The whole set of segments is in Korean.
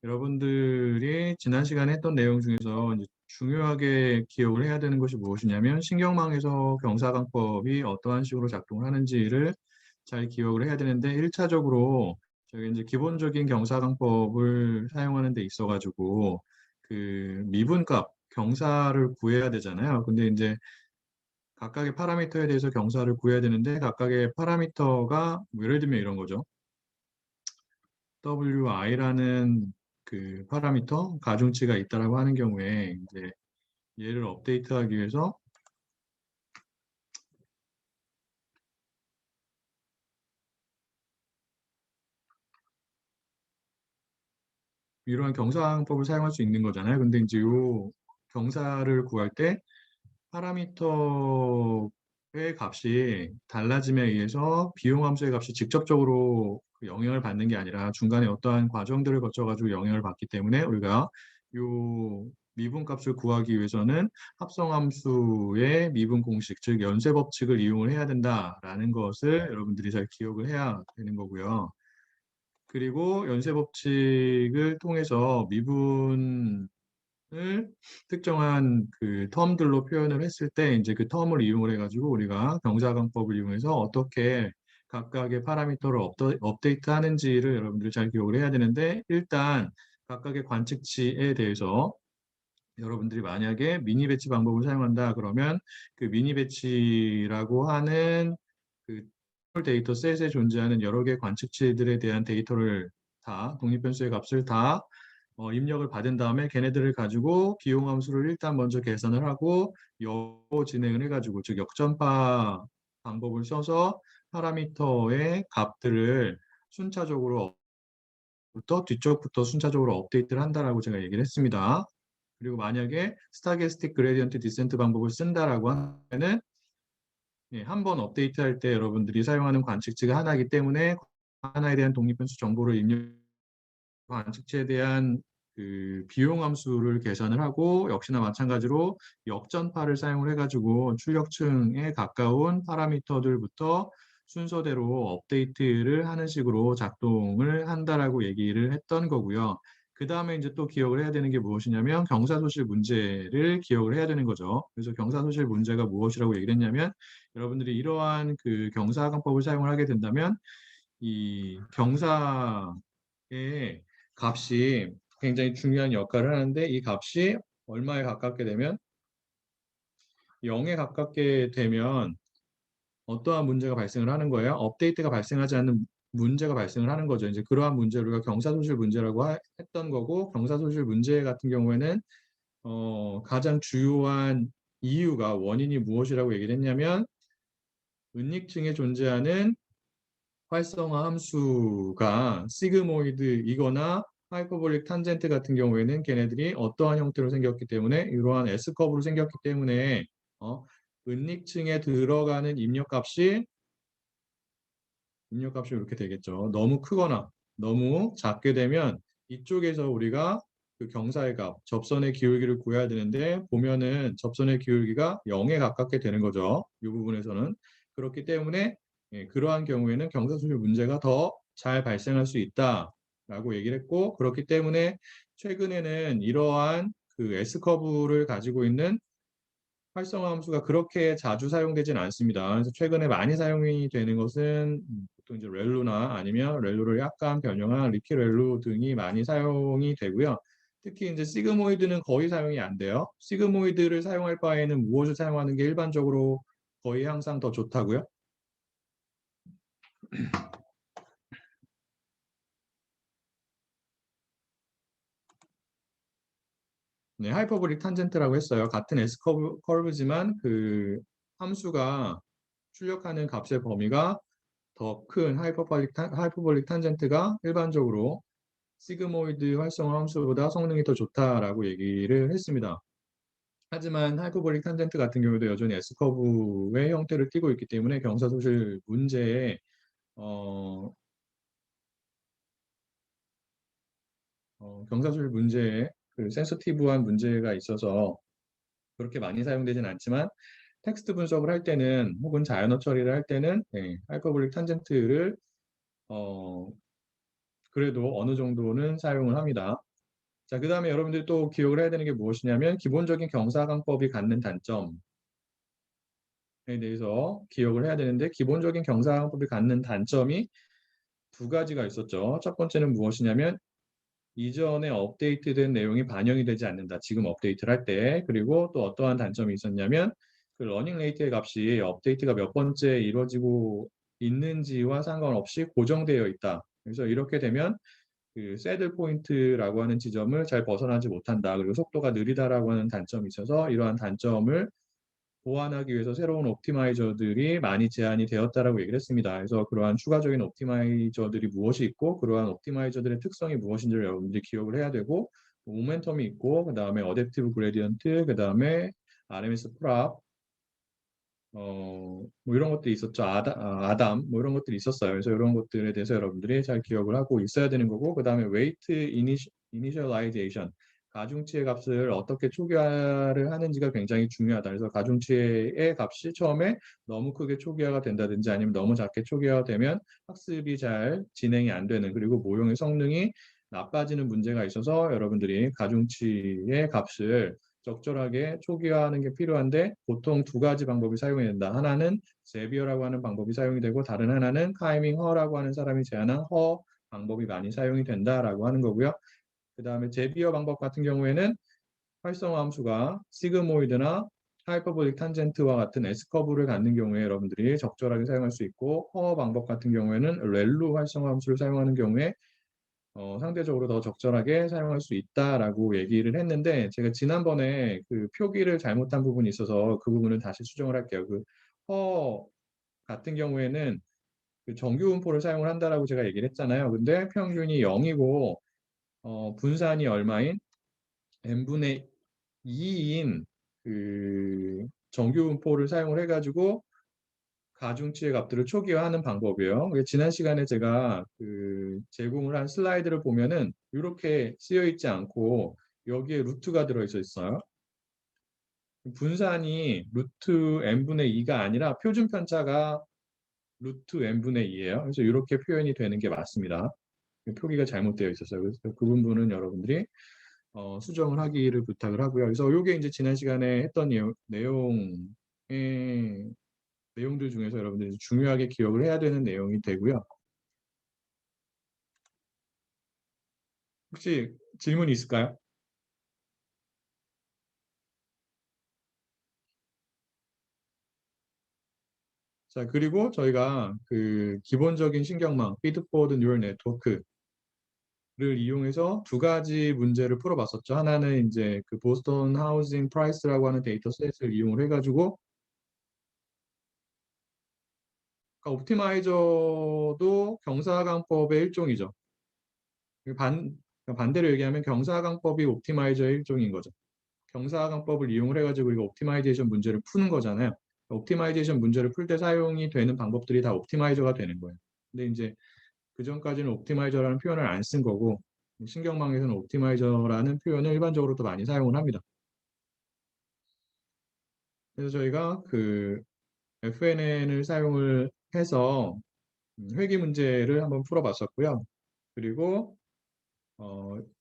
여러분들이 지난 시간에 했던 내용 중에서 이제 중요하게 기억을 해야 되는 것이 무엇이냐면 신경망에서 경사강법이 어떠한 식으로 작동을 하는지를 잘 기억을 해야 되는데 1차적으로 저희 이제 기본적인 경사강법을 사용하는 데 있어 가지고 그 미분값 경사를 구해야 되잖아요. 근데 이제 각각의 파라미터에 대해서 경사를 구해야 되는데 각각의 파라미터가 뭐 예를 들면 이런 거죠. wi라는 그 파라미터 가중치가 있다라고 하는 경우에 이제 얘를 업데이트하기 위해서 이러한 경사항법을 사용할 수 있는 거잖아요. 근데 이제 요 경사를 구할 때 파라미터의 값이 달라짐에 의해서 비용 함수의 값이 직접적으로 그 영향을 받는 게 아니라 중간에 어떠한 과정들을 거쳐가지고 영향을 받기 때문에 우리가 요 미분값을 구하기 위해서는 합성함수의 미분 공식, 즉 연쇄 법칙을 이용을 해야 된다라는 것을 여러분들이 잘 기억을 해야 되는 거고요. 그리고 연쇄 법칙을 통해서 미분을 특정한 그 텀들로 표현을 했을 때 이제 그 텀을 이용을 해가지고 우리가 경사강법을 이용해서 어떻게 각각의 파라미터를 업데이트 하는지를 여러분들이 잘 기억을 해야 되는데 일단 각각의 관측치에 대해서 여러분들이 만약에 미니 배치 방법을 사용한다 그러면 그 미니 배치라고 하는 그 데이터 셋에 존재하는 여러 개의 관측치들에 대한 데이터를 다 독립변수의 값을 다 입력을 받은 다음에 걔네들을 가지고 비용 함수를 일단 먼저 계산을 하고 역으로 진행을 해가지고 즉 역전파 방법을 써서 파라미터의 값들을 순차적으로 부터 뒤쪽부터 순차적으로 업데이트를 한다라고 제가 얘기를 했습니다. 그리고 만약에 스타게스틱 그레디언트 디센트 방법을 쓴다라고 하면은 한 번 업데이트할 때 여러분들이 사용하는 관측치가 하나이기 때문에 하나에 대한 독립변수 정보를 입력 관측치에 대한 그 비용 함수를 계산을 하고 역시나 마찬가지로 역전파를 사용을 해가지고 출력층에 가까운 파라미터들부터 순서대로 업데이트를 하는 식으로 작동을 한다라고 얘기를 했던 거고요. 그 다음에 이제 또 기억을 해야 되는 게 무엇이냐면 경사소실 문제를 기억을 해야 되는 거죠. 그래서 경사소실 문제가 무엇이라고 얘기를 했냐면 여러분들이 이러한 그 경사항법을 사용을 하게 된다면 이 경사의 값이 굉장히 중요한 역할을 하는데 이 값이 얼마에 가깝게 되면 0에 가깝게 되면 어떠한 문제가 발생을 하는 거예요? 업데이트가 발생하지 않는 문제가 발생을 하는 거죠. 이제 그러한 문제를 우리가 경사소실 문제라고 했던 거고 경사소실 문제 같은 경우에는 가장 주요한 이유가 원인이 무엇이라고 얘기를 했냐면 은닉층에 존재하는 활성화 함수가 시그모이드이거나 하이퍼볼릭 탄젠트 같은 경우에는 걔네들이 어떠한 형태로 생겼기 때문에 이러한 S커브로 생겼기 때문에 은닉층에 들어가는 입력값이 이렇게 되겠죠. 너무 크거나 너무 작게 되면 이쪽에서 우리가 그 경사의 값, 접선의 기울기를 구해야 되는데 보면은 접선의 기울기가 0에 가깝게 되는 거죠. 이 부분에서는. 그렇기 때문에 그러한 경우에는 경사소실 문제가 더 잘 발생할 수 있다라고 얘기를 했고 그렇기 때문에 최근에는 이러한 그 S커브를 가지고 있는 활성화 함수가 그렇게 자주 사용되진 않습니다. 그래서 최근에 많이 사용이 되는 것은 보통 이제 렐루나 아니면 렐루를 약간 변형한 리키렐루 등이 많이 사용이 되고요. 특히 이제 시그모이드는 거의 사용이 안 돼요. 시그모이드를 사용할 바에는 무엇을 사용하는 게 일반적으로 거의 항상 더 좋다고요? 네, 하이퍼볼릭 탄젠트라고 했어요. 같은 S 커브지만 그 함수가 출력하는 값의 범위가 더 큰 하이퍼볼릭 탄젠트가 일반적으로 시그모이드 활성화 함수보다 성능이 더 좋다라고 얘기를 했습니다. 하지만 하이퍼볼릭 탄젠트 같은 경우도 여전히 S커브의 형태를 띠고 있기 때문에 경사소실 문제에 경사소실 문제에 그 센서티브한 문제가 있어서 그렇게 많이 사용되진 않지만 텍스트 분석을 할 때는 혹은 자연어 처리를 할 때는 하이퍼볼릭 탄젠트를 어, 그래도 어느 정도는 사용을 합니다. 자, 그 다음에 여러분들이 또 기억을 해야 되는 게 무엇이냐면 기본적인 경사강법이 갖는 단점에 대해서 기억을 해야 되는데 기본적인 경사강법이 갖는 단점이 두 가지가 있었죠. 첫 번째는 무엇이냐면 이전에 업데이트된 내용이 반영이 되지 않는다. 지금 업데이트를 할 때. 그리고 또 어떠한 단점이 있었냐면 그 러닝 레이트의 값이 업데이트가 몇 번째 이루어지고 있는지와 상관없이 고정되어 있다. 그래서 이렇게 되면 그 새들 포인트라고 하는 지점을 잘 벗어나지 못한다. 그리고 속도가 느리다라고 하는 단점이 있어서 이러한 단점을 보완하기 위해서 새로운 옵티마이저들이 많이 제안이 되었다라고 얘기를 했습니다. 그래서 그러한 추가적인 옵티마이저들이 무엇이 있고 그러한 옵티마이저들의 특성이 무엇인지를 여러분들이 기억을 해야 되고 모멘텀이 있고 그 다음에 어댑티브 그레디언트 그 다음에 RMS 프랍 뭐 이런 것들이 있었죠. 아담 뭐 이런 것들이 있었어요. 그래서 이런 것들에 대해서 여러분들이 잘 기억을 하고 있어야 되는 거고 그 다음에 웨이트 이니셜라이제이션 가중치의 값을 어떻게 초기화를 하는지가 굉장히 중요하다. 그래서 가중치의 값이 처음에 너무 크게 초기화가 된다든지 아니면 너무 작게 초기화가 되면 학습이 잘 진행이 안 되는 그리고 모형의 성능이 나빠지는 문제가 있어서 여러분들이 가중치의 값을 적절하게 초기화하는 게 필요한데 보통 두 가지 방법이 사용이 된다. 하나는 제비어라고 하는 방법이 사용이 되고 다른 하나는 카이밍 허라고 하는 사람이 제안한 허 방법이 많이 사용이 된다라고 하는 거고요. 그 다음에 제비어 방법 같은 경우에는 활성화 함수가 시그모이드나 하이퍼볼릭 탄젠트와 같은 S커브를 갖는 경우에 여러분들이 적절하게 사용할 수 있고 허 방법 같은 경우에는 렐루 활성화 함수를 사용하는 경우에 상대적으로 더 적절하게 사용할 수 있다라고 얘기를 했는데 제가 지난번에 그 표기를 잘못한 부분이 있어서 그 부분을 다시 수정을 할게요. 그 허 같은 경우에는 그 정규 분포를 사용을 한다라고 제가 얘기를 했잖아요. 근데 평균이 0이고 분산이 얼마인 n분의 2인 그 정규 분포를 사용을 해가지고 가중치의 값들을 초기화하는 방법이에요. 지난 시간에 제가 그 제공을 한 슬라이드를 보면은 이렇게 쓰여 있지 않고 여기에 루트가 들어 있어요. 분산이 루트 n분의 2가 아니라 표준 편차가 루트 n분의 2예요. 그래서 이렇게 표현이 되는 게 맞습니다. 표기가 잘못되어 있었어요. 그래서 그 부분은 여러분들이 수정을 하기를 부탁을 하고요. 그래서 이게 이제 지난 시간에 했던 내용들 중에서 여러분들이 중요하게 기억을 해야 되는 내용이 되고요. 혹시 질문이 있을까요? 자, 그리고 저희가 그 기본적인 신경망, 피드포워드 뉴럴 네트워크를 이용해서 두 가지 문제를 풀어봤었죠. 하나는 이제 그 보스턴 하우징 프라이스라고 하는 데이터셋을 이용을 해가지고 그러니까 옵티마이저도 경사강법의 일종이죠. 반대로 얘기하면 경사강법이 옵티마이저의 일종인 거죠. 경사강법을 이용을 해가지고 우리가 옵티마이제이션 문제를 푸는 거잖아요. 옵티마이제이션 문제를 풀 때 사용이 되는 방법들이 다 옵티마이저가 되는 거예요. 근데 이제 그 전까지는 옵티마이저라는 표현을 안 쓴 거고 신경망에서는 옵티마이저라는 표현을 일반적으로 도 많이 사용을 합니다. 그래서 저희가 그 FNN을 사용을 해서 회귀 문제를 한번 풀어봤었고요. 그리고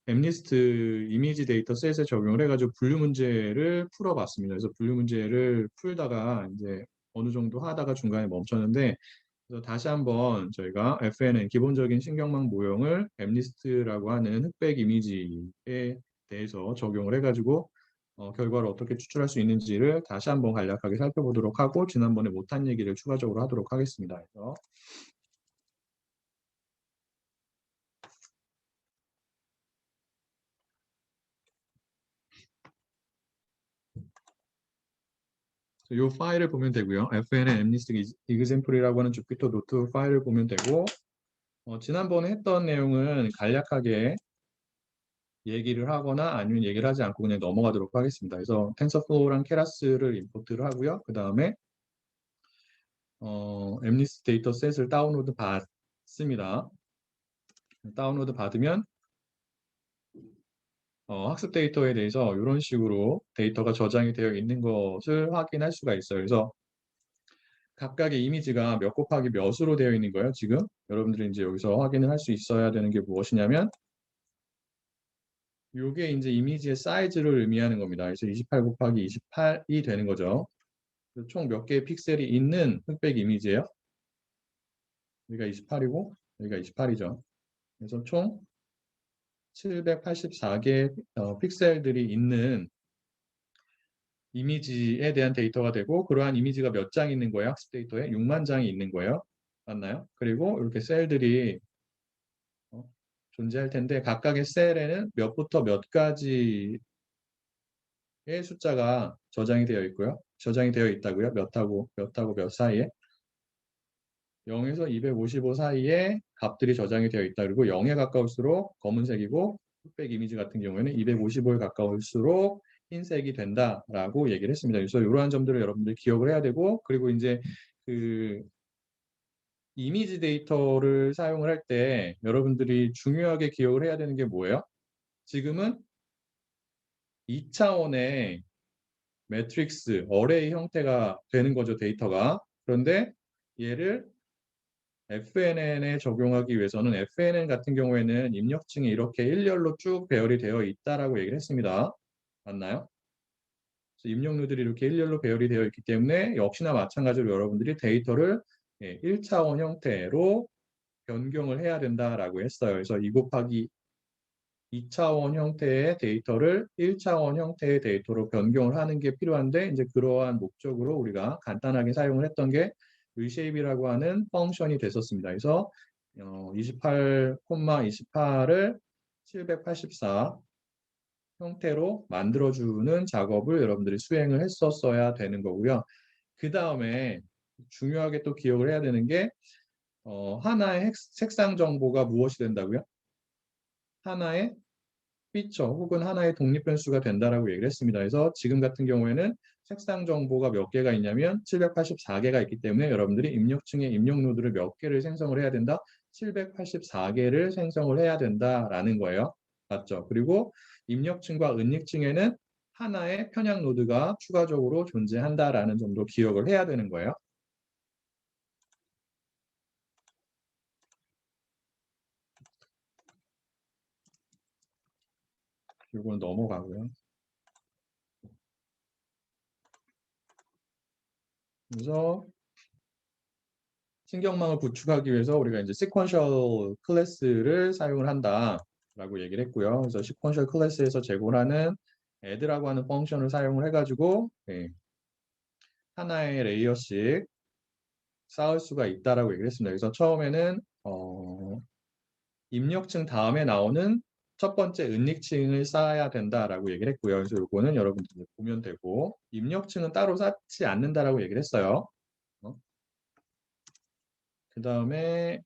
엠리스트 이미지 데이터 셋에 적용을 해가지고 분류 문제를 풀어봤습니다. 그래서 분류 문제를 풀다가 이제 어느 정도 하다가 중간에 멈췄는데 그래서 다시 한번 저희가 FNN 기본적인 신경망 모형을 엠리스트라고 하는 흑백 이미지에 대해서 적용을 해가지고 결과를 어떻게 추출할 수 있는지를 다시 한번 간략하게 살펴보도록 하고 지난번에 못한 얘기를 추가적으로 하도록 하겠습니다. 그래서 이 파일을 보면 되고요. FNN 엠리스트 이그샘플이라고 하는 주피터 노트 파일을 보면 되고 지난번에 했던 내용은 간략하게 얘기를 하거나 아니면 얘기를 하지 않고 그냥 넘어가도록 하겠습니다. 그래서 텐서플로우랑 케라스를 임포트를 하고요. 그 다음에 엠리스트 데이터 셋을 다운로드 받습니다. 다운로드 받으면 학습 데이터에 대해서 이런 식으로 데이터가 저장이 되어 있는 것을 확인할 수가 있어요. 그래서 각각의 이미지가 몇 곱하기 몇으로 되어 있는 거예요, 지금. 여러분들이 이제 여기서 확인을 할 수 있어야 되는 게 무엇이냐면 요게 이제 이미지의 사이즈를 의미하는 겁니다. 그래서 28 곱하기 28이 되는 거죠. 총 몇 개의 픽셀이 있는 흑백 이미지예요? 여기가 28이고 여기가 28이죠. 그래서 총 784개의 픽셀들이 있는 이미지에 대한 데이터가 되고 그러한 이미지가 몇 장 있는 거예요? 학습 데이터에 6만 장이 있는 거예요. 맞나요? 그리고 이렇게 셀들이 존재할 텐데 각각의 셀에는 몇부터 몇 가지의 숫자가 저장이 되어 있고요. 저장이 되어 있다고요. 몇하고 몇 사이에 0에서 255 사이에 값들이 저장이 되어 있다. 그리고 0에 가까울수록 검은색이고 흑백 이미지 같은 경우에는 255에 가까울수록 흰색이 된다라고 얘기를 했습니다. 그래서 이러한 점들을 여러분들이 기억을 해야 되고 그리고 이제 그 이미지 데이터를 사용을 할 때 여러분들이 중요하게 기억을 해야 되는 게 뭐예요? 지금은 2차원의 매트릭스, 어레이 형태가 되는 거죠, 데이터가. 그런데 얘를 FNN에 적용하기 위해서는 FNN 같은 경우에는 입력층이 이렇게 일렬로 쭉 배열이 되어 있다라고 얘기를 했습니다. 맞나요? 그래서 입력루들이 이렇게 일렬로 배열이 되어 있기 때문에 역시나 마찬가지로 여러분들이 데이터를 1차원 형태로 변경을 해야 된다라고 했어요. 그래서 2 곱하기 2차원 형태의 데이터를 1차원 형태의 데이터로 변경을 하는 게 필요한데 이제 그러한 목적으로 우리가 간단하게 사용을 했던 게 reshape이라고 하는 펑션이 됐었습니다. 그래서 28, 28을 784 형태로 만들어주는 작업을 여러분들이 수행을 했었어야 되는 거고요. 그 다음에 중요하게 또 기억을 해야 되는 게 하나의 색상 정보가 무엇이 된다고요? 하나의 피처 혹은 하나의 독립 변수가 된다라고 얘기를 했습니다. 그래서 지금 같은 경우에는 색상 정보가 몇 개가 있냐면 784개가 있기 때문에 여러분들이 입력층의 입력 노드를 몇 개를 생성을 해야 된다? 784개를 생성을 해야 된다라는 거예요. 맞죠? 그리고 입력층과 은닉층에는 하나의 편향 노드가 추가적으로 존재한다라는 점도 기억을 해야 되는 거예요. 이건 넘어가고요. 그래서 신경망을 구축하기 위해서 우리가 이제 sequential 클래스를 사용을 한다라고 얘기를 했고요. 그래서 sequential 클래스에서 제공하는 add라고 하는 펑션을 사용을 해가지고 하나의 레이어씩 쌓을 수가 있다라고 얘기를 했습니다. 그래서 처음에는 입력층 다음에 나오는 첫 번째 은닉층을 쌓아야 된다라고 얘기를 했고요. 그래서 이거는 여러분들이 보면 되고 입력층은 따로 쌓지 않는다라고 얘기를 했어요. 그 다음에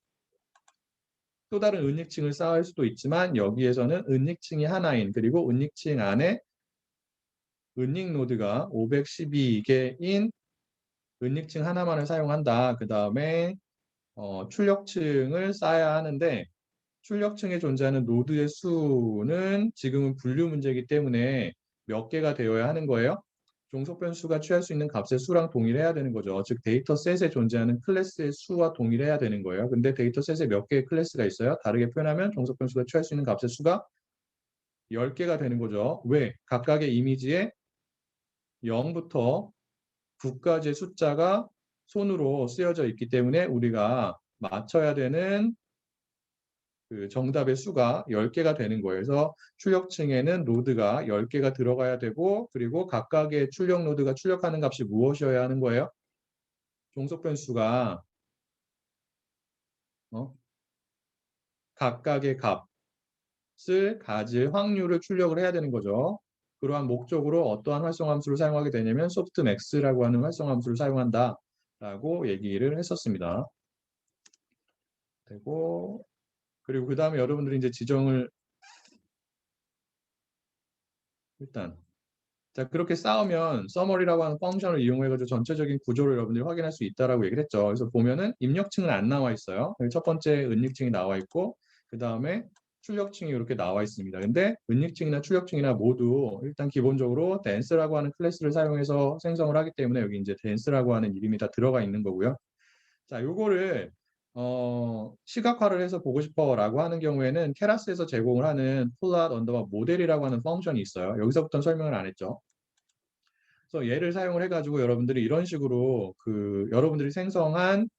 또 다른 은닉층을 쌓을 수도 있지만 여기에서는 은닉층이 하나인 그리고 은닉층 안에 은닉 노드가 512개인 은닉층 하나만을 사용한다. 그 다음에 출력층을 쌓아야 하는데 출력층에 존재하는 노드의 수는 지금은 분류 문제이기 때문에 몇 개가 되어야 하는 거예요? 종속 변수가 취할 수 있는 값의 수랑 동일해야 되는 거죠. 즉 데이터셋에 존재하는 클래스의 수와 동일해야 되는 거예요. 근데 데이터셋에 몇 개의 클래스가 있어요? 다르게 표현하면 종속 변수가 취할 수 있는 값의 수가 10개가 되는 거죠. 왜? 각각의 이미지에 0부터 9까지의 숫자가 손으로 쓰여져 있기 때문에 우리가 맞춰야 되는 그 정답의 수가 10개가 되는 거예요. 그래서 출력층에는 노드가 10개가 들어가야 되고 그리고 각각의 출력 노드가 출력하는 값이 무엇이어야 하는 거예요? 종속 변수가 각각의 값을 가질 확률을 출력을 해야 되는 거죠. 그러한 목적으로 어떠한 활성 함수를 사용하게 되냐면 softmax라고 하는 활성 함수를 사용한다라고 얘기를 했었습니다. 되고 그리고 그 다음에 여러분들이 이제 지정을 일단 자 그렇게 쌓으면 summary라고 하는 펑션을 이용해가지고 전체적인 구조를 여러분들이 확인할 수 있다라고 얘기를 했죠. 그래서 보면은 입력층은 안 나와 있어요. 첫 번째 은닉층이 나와 있고 그 다음에 출력층이 이렇게 나와 있습니다. 근데 은닉층이나 출력층이나 모두 일단 기본적으로 댄스라고 하는 클래스를 사용해서 생성을 하기 때문에 여기 이제 댄스라고 하는 이름이 다 들어가 있는 거고요. 자, 요거를 시각화를 해서 보고 싶어라고 하는 경우에는 케라스에서 제공을 하는 plot 언더바 모델이라고 하는 펑션이 있어요. 여기서부터는 설명을 안 했죠. 그래서 얘를 사용을 해가지고 여러분들이 이런 식으로 여러분들이 생성한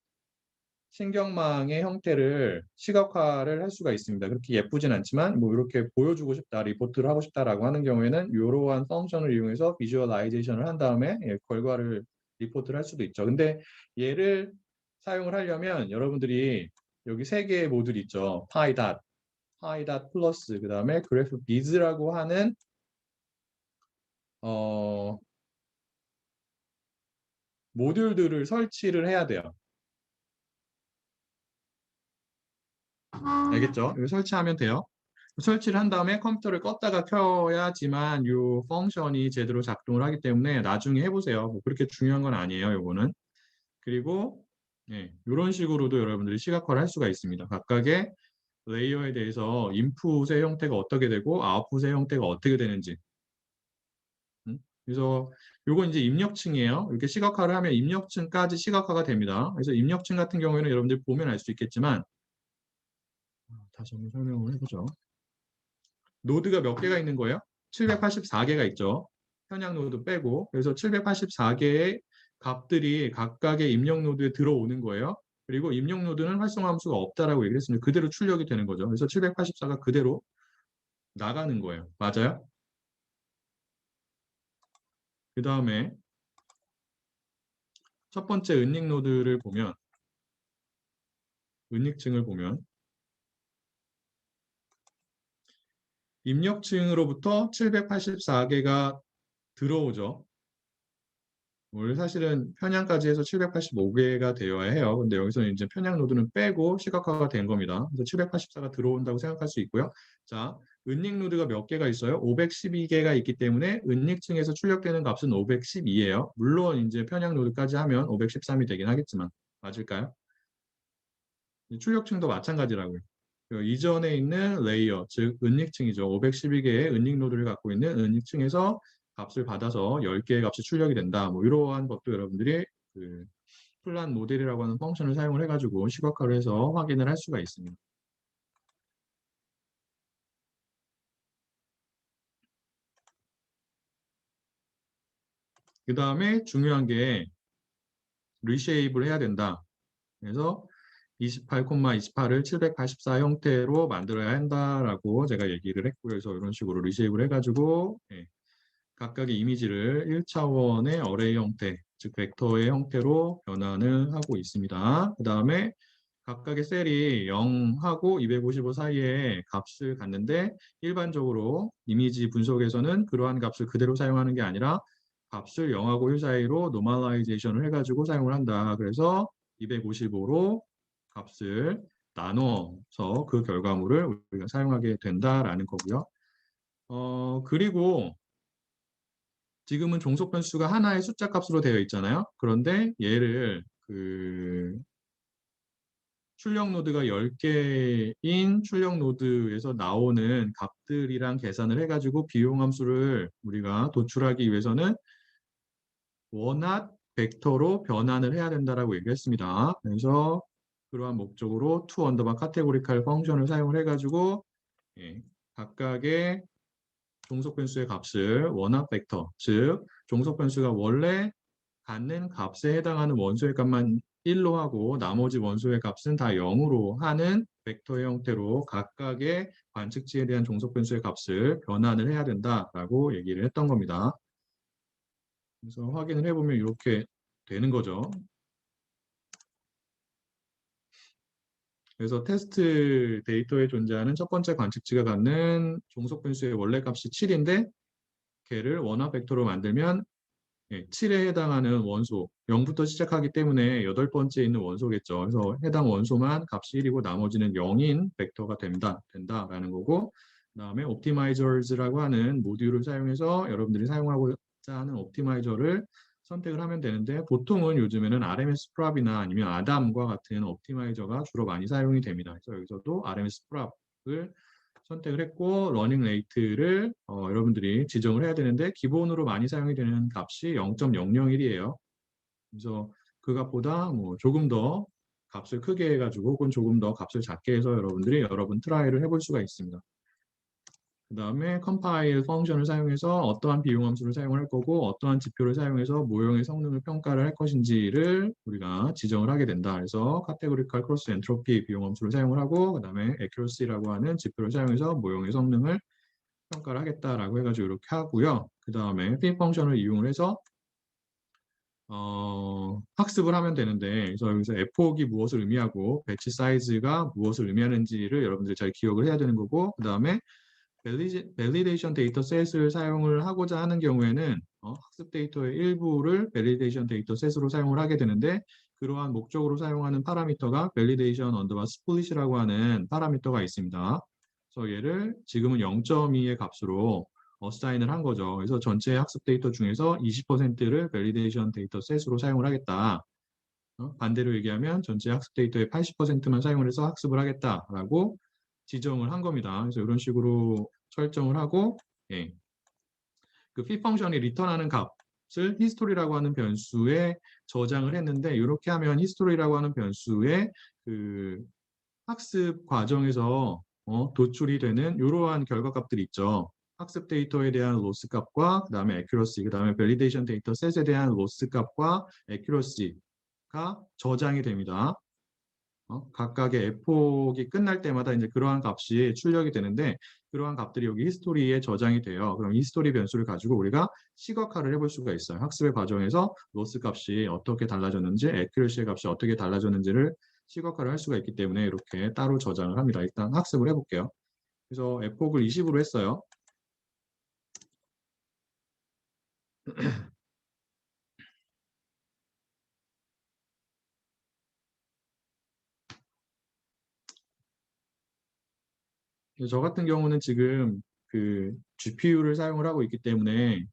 신경망의 형태를 시각화를 할 수가 있습니다. 그렇게 예쁘진 않지만 뭐 이렇게 보여주고 싶다, 리포트를 하고 싶다라고 하는 경우에는 이러한 펑션을 이용해서 비주얼라이제이션을 한 다음에 결과를 리포트를 할 수도 있죠. 근데 얘를 사용을 하려면 여러분들이 여기 세 개의 모듈 있죠. 파이닷, 파이닷 플러스, 그 다음에 그래프 비즈라고 하는 모듈들을 설치를 해야 돼요. 알겠죠? 이거 설치하면 돼요. 설치를 한 다음에 컴퓨터를 껐다가 켜야지만 이 펑션이 제대로 작동을 하기 때문에 나중에 해보세요. 뭐 그렇게 중요한 건 아니에요, 요거는. 그리고 이런 식으로도 여러분들이 시각화를 할 수가 있습니다. 각각의 레이어에 대해서 인풋의 형태가 어떻게 되고 아웃풋의 형태가 어떻게 되는지. 그래서 요건 이제 입력층이에요. 이렇게 시각화를 하면 입력층까지 시각화가 됩니다. 그래서 입력층 같은 경우에는 여러분들 보면 알 수 있겠지만 다시 한번 설명을 해보죠. 노드가 몇 개가 있는 거예요? 784개가 있죠. 현양 노드 빼고. 그래서 784개의 값들이 각각의 입력 노드에 들어오는 거예요. 그리고 입력 노드는 활성화 함수가 없다라고 얘기를 했습니다. 그대로 출력이 되는 거죠. 그래서 784가 그대로 나가는 거예요. 맞아요? 그 다음에 첫 번째 은닉 노드를 보면, 은닉층을 보면 입력층으로부터 784개가 들어오죠. 원래 사실은 편향까지 해서 785개가 되어야 해요. 근데 여기서는 이제 편향 노드는 빼고 시각화가 된 겁니다. 그래서 784가 들어온다고 생각할 수 있고요. 자, 은닉 노드가 몇 개가 있어요? 512개가 있기 때문에 은닉층에서 출력되는 값은 512예요. 물론 이제 편향 노드까지 하면 513이 되긴 하겠지만 맞을까요? 출력층도 마찬가지라고요. 이전에 있는 레이어, 즉 은닉층이죠. 512개의 은닉 노드를 갖고 있는 은닉층에서 값을 받아서 10개의 값이 출력이 된다. 뭐 이러한 것도 여러분들이 플랫 모델이라고 하는 펑션을 사용을 해가지고 시각화를 해서 확인을 할 수가 있습니다. 그 다음에 중요한 게 리쉐입을 해야 된다. 그래서 28,28을 784 형태로 만들어야 한다라고 제가 얘기를 했고요. 그래서 이런 식으로 리쉐입을 해가지고 각각의 이미지를 1차원의 어레이 형태, 즉 벡터의 형태로 변환을 하고 있습니다. 그 다음에 각각의 셀이 0하고 255 사이에 값을 갖는데 일반적으로 이미지 분석에서는 그러한 값을 그대로 사용하는 게 아니라 값을 0하고 1 사이로 노멀라이제이션을 해가지고 사용을 한다. 그래서 255로 값을 나눠서 그 결과물을 우리가 사용하게 된다라는 거고요. 그리고 지금은 종속 변수가 하나의 숫자 값으로 되어 있잖아요. 그런데 얘를 출력 노드가 10개인 출력 노드에서 나오는 값들이랑 계산을 해가지고 비용 함수를 우리가 도출하기 위해서는 원핫 벡터로 변환을 해야 된다라고 얘기했습니다. 그래서 그러한 목적으로 to 언더바 카테고리칼 펑션을 사용을 해가지고 각각의 종속 변수의 값을 원합 벡터, 즉 종속 변수가 원래 갖는 값에 해당하는 원소의 값만 1로 하고 나머지 원소의 값은 다 0으로 하는 벡터의 형태로 각각의 관측지에 대한 종속 변수의 값을 변환을 해야 된다라고 얘기를 했던 겁니다. 그래서 확인을 해보면 이렇게 되는 거죠. 그래서 테스트 데이터에 존재하는 첫 번째 관측지가 갖는 종속 변수의 원래 값이 7인데 걔를 원합 벡터로 만들면 7에 해당하는 원소 0부터 시작하기 때문에 8번째에 있는 원소겠죠. 그래서 해당 원소만 값이 1이고 나머지는 0인 벡터가 된다라는 거고 그다음에 옵티마이저즈라고 하는 모듈을 사용해서 여러분들이 사용하고자 하는 옵티마이저를 선택을 하면 되는데 보통은 요즘에는 RMS 프랍이나 아니면 아담과 같은 옵티마이저가 주로 많이 사용이 됩니다. 그래서 여기서도 RMS 프랍을 선택을 했고 러닝 레이트를 여러분들이 지정을 해야 되는데 기본으로 많이 사용이 되는 값이 0.001이에요. 그래서 그 값보다 뭐 조금 더 값을 크게 해가지고 혹은 조금 더 값을 작게 해서 여러분들이 여러분 트라이를 해볼 수가 있습니다. 그 다음에 컴파일 펑션을 사용해서 어떠한 비용 함수를 사용을 할 거고 어떠한 지표를 사용해서 모형의 성능을 평가를 할 것인지를 우리가 지정을 하게 된다. 그래서 카테고리컬 크로스 엔트로피 비용 함수를 사용을 하고 그 다음에 accuracy라고 하는 지표를 사용해서 모형의 성능을 평가를 하겠다라고 해가지고 이렇게 하고요. 그 다음에 fit 펑션을 이용을 해서 학습을 하면 되는데 그래서 여기서 f폭이 무엇을 의미하고 배치 사이즈가 무엇을 의미하는지를 여러분들이 잘 기억을 해야 되는 거고 그 다음에 밸리데이션 데이터 셋을 사용을 하고자 하는 경우에는 학습 데이터의 일부를 밸리데이션 데이터 셋으로 사용을 하게 되는데 그러한 목적으로 사용하는 파라미터가 밸리데이션 언더바 스플릿이라고 하는 파라미터가 있습니다. 그래서 얘를 지금은 0.2의 값으로 어사인을 한 거죠. 그래서 전체 학습 데이터 중에서 20%를 밸리데이션 데이터 셋으로 사용을 하겠다. 반대로 얘기하면 전체 학습 데이터의 80%만 사용을 해서 학습을 하겠다라고 지정을 한 겁니다. 그래서 이런 식으로 설정을 하고 예. 그 fit 펑션이 리턴하는 값을 히스토리라고 하는 변수에 저장을 했는데 이렇게 하면 히스토리라고 하는 변수에 그 학습 과정에서 도출이 되는 이러한 결과값들이 있죠. 학습 데이터에 대한 로스 값과 그 다음에 accuracy, 그 다음에 validation 데이터 셋에 대한 로스 값과 accuracy가 저장이 됩니다. 각각의 f폭이 끝날 때마다 이제 그러한 값이 출력이 되는데 그러한 값들이 여기 히스토리에 저장이 돼요. 그럼 히스토리 변수를 가지고 우리가 시각화를 해볼 수가 있어요. 학습의 과정에서 로스 값이 어떻게 달라졌는지, accuracy 값이 어떻게 달라졌는지를 시각화를 할 수가 있기 때문에 이렇게 따로 저장을 합니다. 일단 학습을 해볼게요. 그래서 f폭을 20으로 했어요. 저 같은 경우는 지금 그 GPU를 사용을 하고 있기 때문에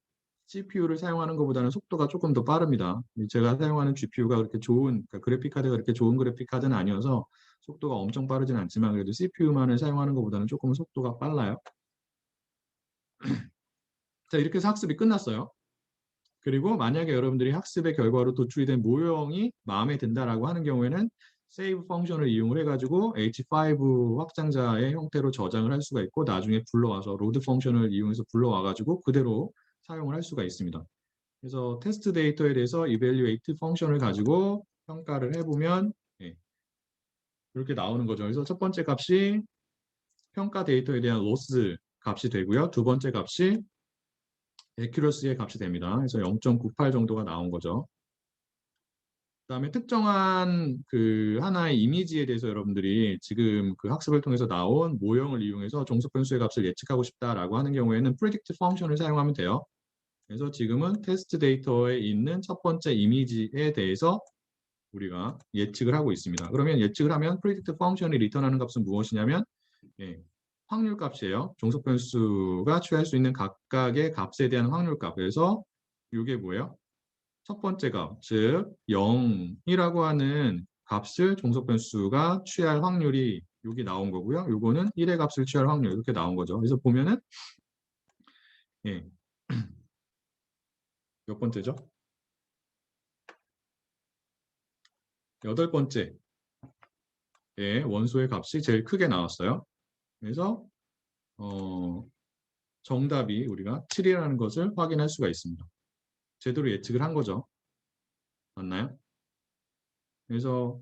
CPU를 사용하는 것보다는 속도가 조금 더 빠릅니다. 제가 사용하는 GPU가 그렇게 좋은, 그러니까 그래픽 카드가 그렇게 좋은 그래픽 카드는 아니어서 속도가 엄청 빠르진 않지만 그래도 CPU만을 사용하는 것보다는 조금 속도가 빨라요. 자, 이렇게 해서 학습이 끝났어요. 그리고 만약에 여러분들이 학습의 결과로 도출이 된 모형이 마음에 든다라고 하는 경우에는 save 펑션을 이용을 해가지고 H5 확장자의 형태로 저장을 할 수가 있고 나중에 불러와서 load 펑션을 이용해서 불러와가지고 그대로 사용을 할 수가 있습니다. 그래서 테스트 데이터에 대해서 evaluate 펑션을 가지고 평가를 해보면 예, 이렇게 나오는 거죠. 그래서 첫 번째 값이 평가 데이터에 대한 로스 값이 되고요. 두 번째 값이 accuracy의 값이 됩니다. 그래서 0.98 정도가 나온 거죠. 그다음에 특정한 그 하나의 이미지에 대해서 여러분들이 지금 그 학습을 통해서 나온 모형을 이용해서 종속 변수의 값을 예측하고 싶다라고 하는 경우에는 predict 펑션을 사용하면 돼요. 그래서 지금은 테스트 데이터에 있는 첫 번째 이미지에 대해서 우리가 예측을 하고 있습니다. 그러면 예측을 하면 predict 펑션이 리턴하는 값은 무엇이냐면 예, 확률 값이에요. 종속 변수가 취할 수 있는 각각의 값에 대한 확률 값. 그래서 이게 뭐예요? 첫 번째 값, 즉 0이라고 하는 값을 종속 변수가 취할 확률이 여기 나온 거고요. 요거는 1의 값을 취할 확률 이렇게 나온 거죠. 그래서 보면은 예, 몇 번째죠? 여덟 번째 원소의 값이 제일 크게 나왔어요. 그래서 어, 정답이 우리가 7이라는 것을 확인할 수가 있습니다. 제대로 예측을 한 거죠. 맞나요? 그래서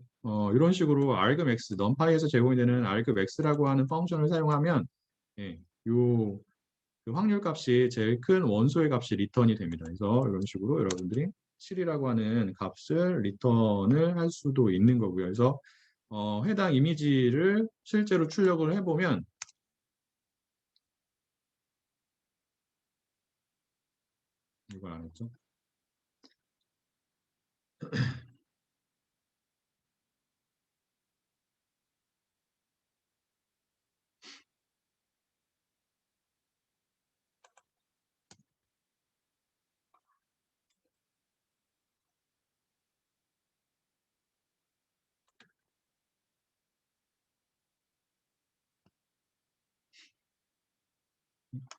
이런 식으로 argmax, numpy에서 제공이 되는 argmax라고 하는 펑션을 사용하면 예, 요 그 확률 값이 제일 큰 원소의 값이 리턴이 됩니다. 그래서 이런 식으로 여러분들이 7이라고 하는 값을 리턴을 할 수도 있는 거고요. 그래서 해당 이미지를 실제로 출력을 해보면 이걸 안 했죠?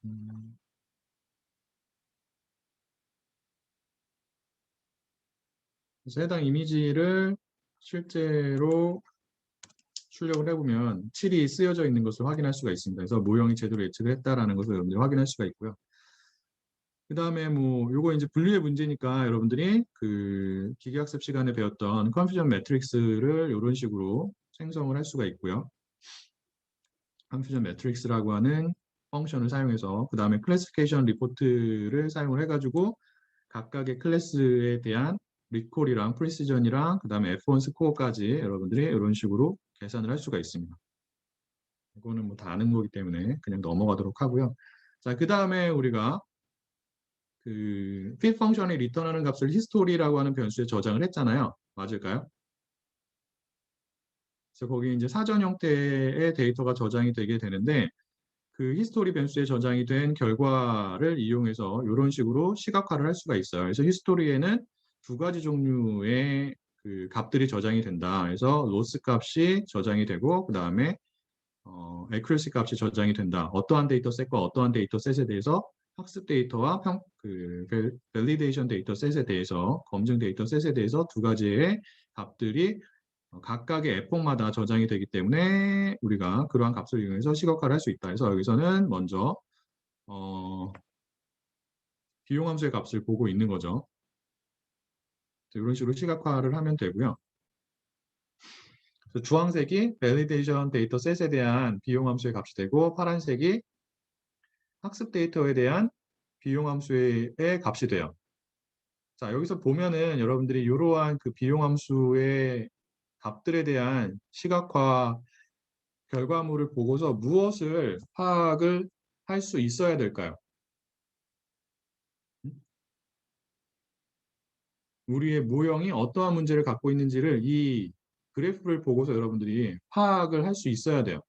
음, 그래서 해당 이미지를 실제로 출력을 해보면 7이 쓰여져 있는 것을 확인할 수가 있습니다. 그래서 모형이 제대로 예측을 했다라는 것을 여러분들이 확인할 수가 있고요. 그 다음에 뭐 요거 이제 분류의 문제니까 여러분들이 그 기계학습 시간에 배웠던 컨퓨전 매트릭스를 이런 식으로 생성을 할 수가 있고요. 컨퓨전 매트릭스라고 하는 펑션을 사용해서 그 다음에 클래시피케이션 리포트를 사용을 해가지고 각각의 클래스에 대한 리콜이랑 프리시전이랑 그 다음에 F1 스코어까지 여러분들이 이런 식으로 계산을 할 수가 있습니다. 이거는 뭐 다 아는 거기 때문에 그냥 넘어가도록 하고요. 자, 그 다음에 우리가 그 fit 펑션이 리턴하는 값을 히스토리라고 하는 변수에 저장을 했잖아요. 맞을까요? 그래서 거기 이제 사전 형태의 데이터가 저장이 되게 되는데 그 히스토리 변수에 저장이 된 결과를 이용해서 이런 식으로 시각화를 할 수가 있어요. 그래서 히스토리에는 두 가지 종류의 그 값들이 저장이 된다. 그래서 로스 값이 저장이 되고 그 다음에 accuracy 값이 저장이 된다. 어떠한 데이터 셋과 어떠한 데이터 셋에 대해서 학습 데이터와 그 validation 데이터 셋에 대해서 검증 데이터 셋에 대해서 두 가지의 값들이 각각의 에폭마다 저장이 되기 때문에 우리가 그러한 값을 이용해서 시각화를 할 수 있다. 그래서 여기서는 먼저 비용함수의 값을 보고 있는 거죠. 이런 식으로 시각화를 하면 되고요. 주황색이 validation 데이터 셋에 대한 비용함수의 값이 되고 파란색이 학습 데이터에 대한 비용함수의 값이 돼요. 자, 여기서 보면은 여러분들이 이러한 그 비용함수의 값들에 대한 시각화 결과물을 보고서 무엇을 파악을 할 수 있어야 될까요? 우리의 모형이 어떠한 문제를 갖고 있는지를 이 그래프를 보고서 여러분들이 파악을 할 수 있어야 돼요.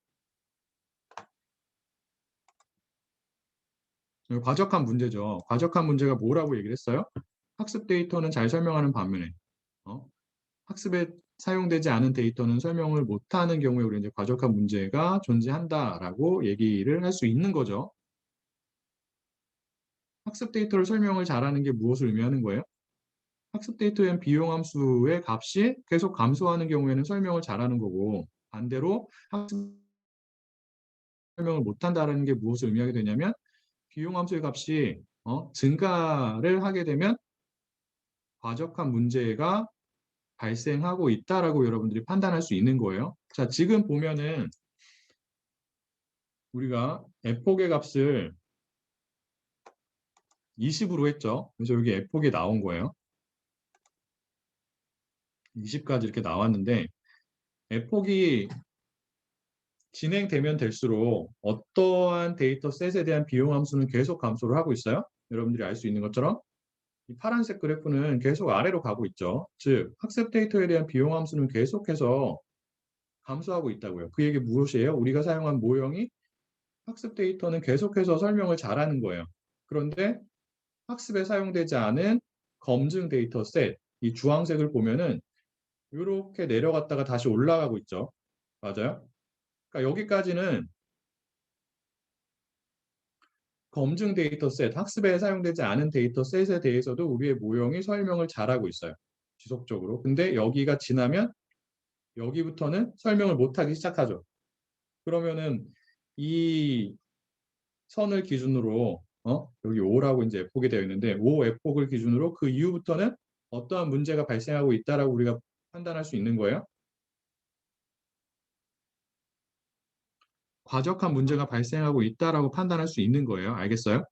과적한 문제죠. 과적한 문제가 뭐라고 얘기를 했어요? 학습 데이터는 잘 설명하는 반면에 학습에 사용되지 않은 데이터는 설명을 못하는 경우에 우리 이제 과적한 문제가 존재한다라고 얘기를 할 수 있는 거죠. 학습 데이터를 설명을 잘하는 게 무엇을 의미하는 거예요? 학습 데이터엔 비용함수의 값이 계속 감소하는 경우에는 설명을 잘하는 거고 반대로 학습 설명을 못한다는 게 무엇을 의미하게 되냐면 비용함수의 값이 증가를 하게 되면 과적한 문제가 발생하고 있다라고 여러분들이 판단할 수 있는 거예요. 자, 지금 보면은 우리가 f폭의 값을 20으로 했죠. 그래서 여기 f폭이 나온 거예요. 20까지 이렇게 나왔는데 f폭이 진행되면 될수록 어떠한 데이터 셋에 대한 비용 함수는 계속 감소를 하고 있어요. 여러분들이 알 수 있는 것처럼 이 파란색 그래프는 계속 아래로 가고 있죠. 즉 학습 데이터에 대한 비용 함수는 계속해서 감소하고 있다고요. 그 얘기 무엇이에요? 우리가 사용한 모형이 학습 데이터는 계속해서 설명을 잘하는 거예요. 그런데 학습에 사용되지 않은 검증 데이터 셋, 이 주황색을 보면은 이렇게 내려갔다가 다시 올라가고 있죠. 맞아요? 그러니까 여기까지는 검증 데이터 셋, 학습에 사용되지 않은 데이터 셋에 대해서도 우리의 모형이 설명을 잘하고 있어요. 지속적으로. 근데 여기가 지나면 여기부터는 설명을 못하기 시작하죠. 그러면은 이 선을 기준으로 여기 5라고 이제 F폭이 되어 있는데 5 F폭을 기준으로 그 이후부터는 어떠한 문제가 발생하고 있다라고 우리가 판단할 수 있는 거예요. 과적한 문제가 발생하고 있다라고 판단할 수 있는 거예요. 알겠어요?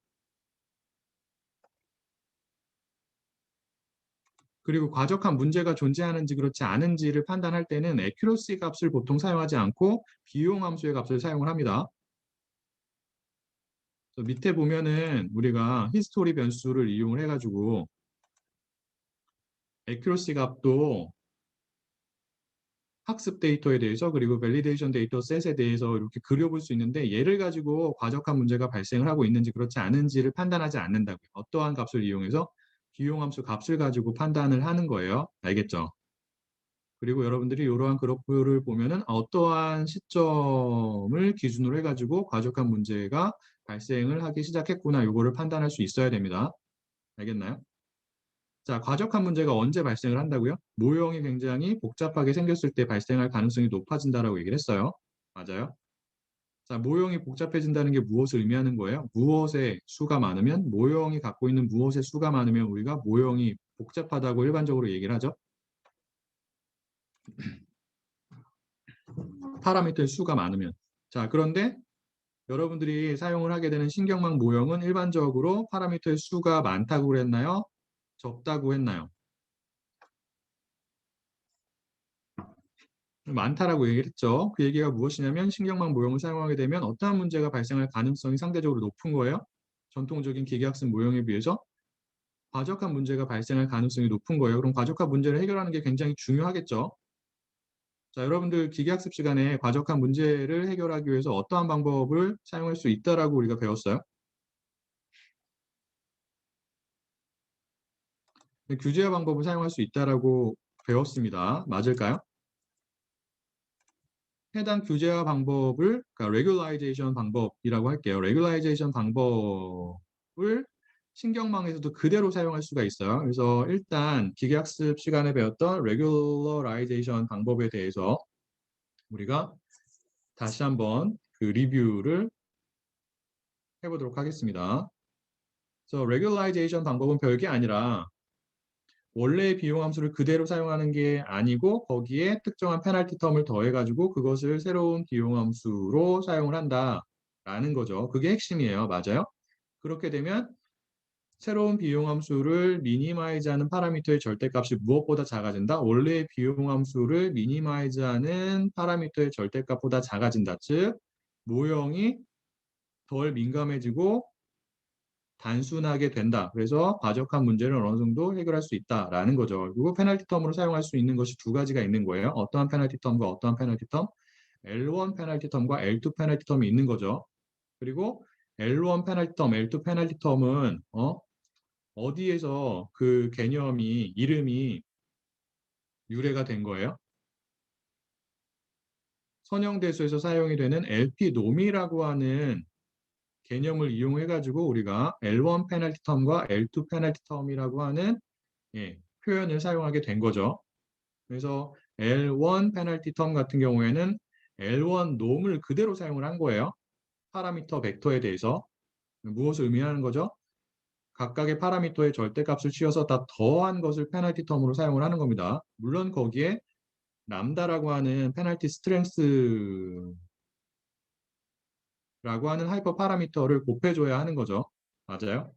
그리고 과적한 문제가 존재하는지 그렇지 않은지를 판단할 때는 accuracy 값을 보통 사용하지 않고 비용 함수의 값을 사용을 합니다. 밑에 보면은 우리가 히스토리 변수를 이용을 해가지고 accuracy 값도 학습 데이터에 대해서 그리고 밸리데이션 데이터 셋에 대해서 이렇게 그려볼 수 있는데 얘를 가지고 과적한 문제가 발생을 하고 있는지 그렇지 않은지를 판단하지 않는다고요. 어떠한 값을 이용해서 비용함수 값을 가지고 판단을 하는 거예요. 알겠죠? 그리고 여러분들이 이러한 그래프를 보면은 어떠한 시점을 기준으로 해가지고 과적한 문제가 발생을 하기 시작했구나. 요거를 판단할 수 있어야 됩니다. 알겠나요? 자, 과적한 문제가 언제 발생을 한다고요? 모형이 굉장히 복잡하게 생겼을 때 발생할 가능성이 높아진다라고 얘기를 했어요. 맞아요? 자, 모형이 복잡해진다는 게 무엇을 의미하는 거예요? 무엇의 수가 많으면, 모형이 갖고 있는 무엇의 수가 많으면 우리가 모형이 복잡하다고 일반적으로 얘기를 하죠. 파라미터의 수가 많으면. 자, 그런데 여러분들이 사용을 하게 되는 신경망 모형은 일반적으로 파라미터의 수가 많다고 그랬나요? 적다고 했나요? 많다라고 얘기를 했죠. 그 얘기가 무엇이냐면 신경망 모형을 사용하게 되면 어떠한 문제가 발생할 가능성이 상대적으로 높은 거예요. 전통적인 기계학습 모형에 비해서 과적한 문제가 발생할 가능성이 높은 거예요. 그럼 과적한 문제를 해결하는 게 굉장히 중요하겠죠. 자, 여러분들 기계학습 시간에 과적한 문제를 해결하기 위해서 어떠한 방법을 사용할 수 있다라고 우리가 배웠어요. 규제화 방법을 사용할 수 있다라고 배웠습니다. 맞을까요? 해당 규제화 방법을, 그러니까 레귤라이제이션 방법이라고 할게요. 레귤라이제이션 방법을 신경망에서도 그대로 사용할 수가 있어요. 그래서 일단 기계학습 시간에 배웠던 레귤러라이제이션 방법에 대해서 우리가 다시 한번 그 리뷰를 해보도록 하겠습니다. 그래서 레귤라이제이션 방법은 별게 아니라 원래의 비용 함수를 그대로 사용하는 게 아니고 거기에 특정한 페널티 텀을 더해가지고 그것을 새로운 비용 함수로 사용을 한다라는 거죠. 그게 핵심이에요. 맞아요? 그렇게 되면 새로운 비용 함수를 미니마이즈하는 파라미터의 절대값이 무엇보다 작아진다? 원래의 비용 함수를 미니마이즈하는 파라미터의 절대값보다 작아진다. 즉 모형이 덜 민감해지고 단순하게 된다. 그래서 과적한 문제를 어느 정도 해결할 수 있다라는 거죠. 그리고 페널티 텀으로 사용할 수 있는 것이 두 가지가 있는 거예요. 어떠한 페널티 텀과 어떠한 페널티 텀? L1 페널티 텀과 L2 페널티 텀이 있는 거죠. 그리고 L1 페널티 텀, L2 페널티 텀은 어디에서 그 개념이 이름이 유래가 된 거예요? 선형대수에서 사용이 되는 LP 놈이라고 하는 개념을 이용해 가지고 우리가 L1 페널티 텀과 L2 페널티 텀이라고 하는 표현을 사용하게 된 거죠. 그래서 L1 페널티 텀 같은 경우에는 L1 놈을 그대로 사용을 한 거예요. 파라미터 벡터에 대해서. 무엇을 의미하는 거죠? 각각의 파라미터의 절대값을 치워서 다 더한 것을 페널티 텀으로 사용을 하는 겁니다. 물론 거기에 람다라고 하는 페널티 스트렝스라고 하는 하이퍼 파라미터를 곱해줘야 하는 거죠. 맞아요?